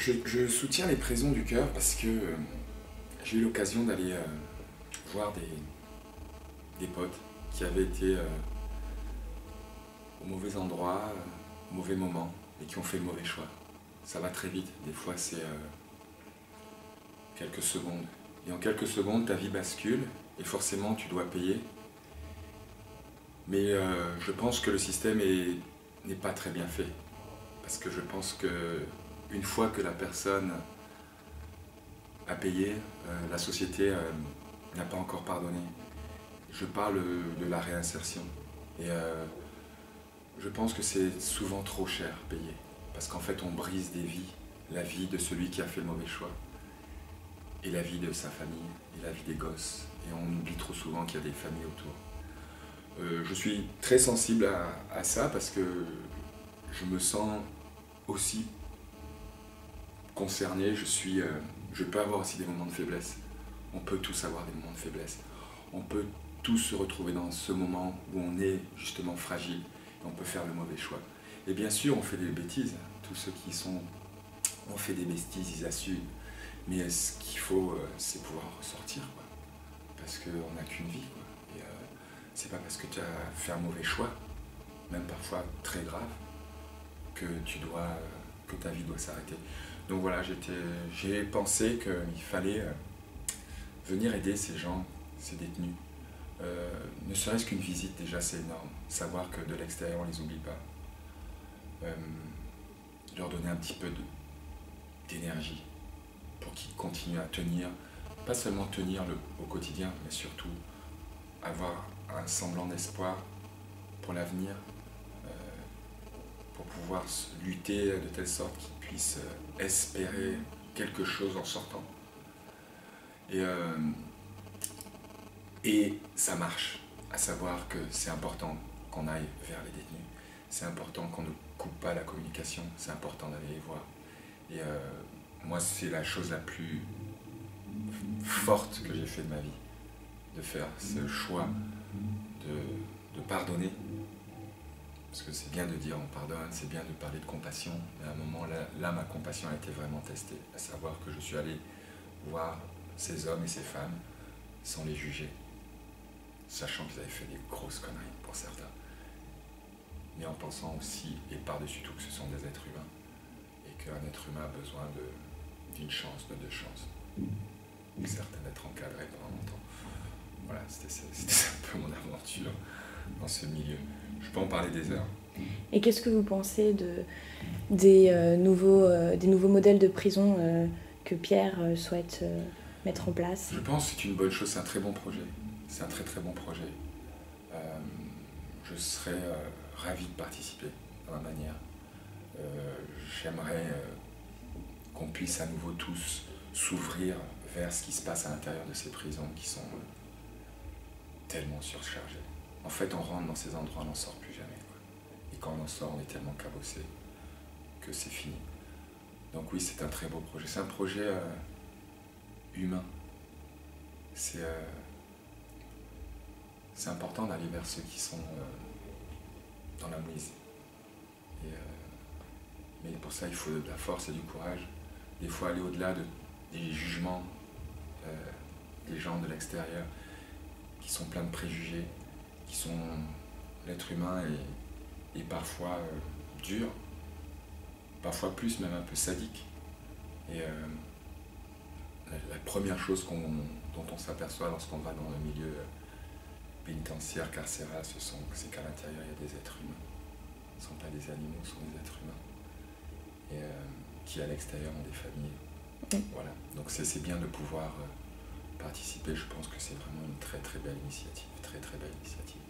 Je soutiens les prisons du cœur parce que j'ai eu l'occasion d'aller voir des potes qui avaient été au mauvais endroit, au mauvais moment et qui ont fait le mauvais choix. Ça va très vite, des fois c'est quelques secondes. Et en quelques secondes, ta vie bascule et forcément tu dois payer. Mais je pense que le système n'est pas très bien fait. Parce que je pense que une fois que la personne a payé, la société n'a pas encore pardonné. Je parle de la réinsertion. Et je pense que c'est souvent trop cher payé. Parce qu'en fait, on brise des vies. La vie de celui qui a fait le mauvais choix. Et la vie de sa famille. Et la vie des gosses. Et on oublie trop souvent qu'il y a des familles autour. Je suis très sensible à ça parce que je me sens aussi concerné. Je peux avoir aussi des moments de faiblesse. On peut tous avoir des moments de faiblesse. On peut tous se retrouver dans ce moment où on est justement fragile et on peut faire le mauvais choix. Et bien sûr, on fait des bêtises. Tous ceux qui ont fait des bêtises, ils assument. Mais ce qu'il faut, c'est pouvoir en ressortir, quoi. Parce qu'on n'a qu'une vie, quoi. Et c'est pas parce que tu as fait un mauvais choix, même parfois très grave, que ta vie doit s'arrêter. Donc voilà, j'ai pensé qu'il fallait venir aider ces gens, ces détenus. Ne serait-ce qu'une visite, déjà, c'est énorme. Savoir que de l'extérieur, on ne les oublie pas. Leur donner un petit peu d'énergie pour qu'ils continuent à tenir, pas seulement tenir au quotidien, mais surtout avoir un semblant d'espoir pour l'avenir, pour pouvoir lutter de telle sorte qu'ils puissent espérer quelque chose en sortant. Et ça marche, à savoir que c'est important qu'on aille vers les détenus, c'est important qu'on ne coupe pas la communication, c'est important d'aller les voir. Et moi, c'est la chose la plus forte que j'ai fait de ma vie, de faire ce choix de pardonner. Parce que c'est bien de dire on pardonne, c'est bien de parler de compassion, mais à un moment là ma compassion a été vraiment testée, à savoir que je suis allé voir ces hommes et ces femmes sans les juger, sachant qu'ils avaient fait des grosses conneries pour certains, mais en pensant aussi, et par-dessus tout, que ce sont des êtres humains, et qu'un être humain a besoin d'une chance, de deux chances, certains d'être encadrés pendant longtemps. Voilà, c'était un peu mon aventure dans ce milieu. Je peux en parler des heures. Et qu'est-ce que vous pensez des nouveaux modèles de prison que Pierre souhaite mettre en place? Je pense que c'est une bonne chose, c'est un très bon projet. C'est un très très bon projet. Je serais ravi de participer dans ma manière. J'aimerais qu'on puisse à nouveau tous s'ouvrir vers ce qui se passe à l'intérieur de ces prisons qui sont tellement surchargées. En fait, on rentre dans ces endroits, on n'en sort plus jamais, quoi. Et quand on en sort, on est tellement cabossé que c'est fini. Donc oui, c'est un très beau projet. C'est un projet humain. C'est important d'aller vers ceux qui sont dans la mouise. Mais pour ça, il faut de la force et du courage. Des fois, aller au-delà des jugements des gens de l'extérieur qui sont pleins de préjugés, qui sont l'être humain est parfois dur, parfois plus même un peu sadique. Et la première chose dont on s'aperçoit lorsqu'on va dans le milieu pénitentiaire, carcéral, c'est qu'à l'intérieur il y a des êtres humains. Ce ne sont pas des animaux, ce sont des êtres humains. Et qui à l'extérieur ont des familles. Voilà. Donc c'est bien de pouvoir participer. Je pense que c'est vraiment une très très belle initiative, très très belle initiative.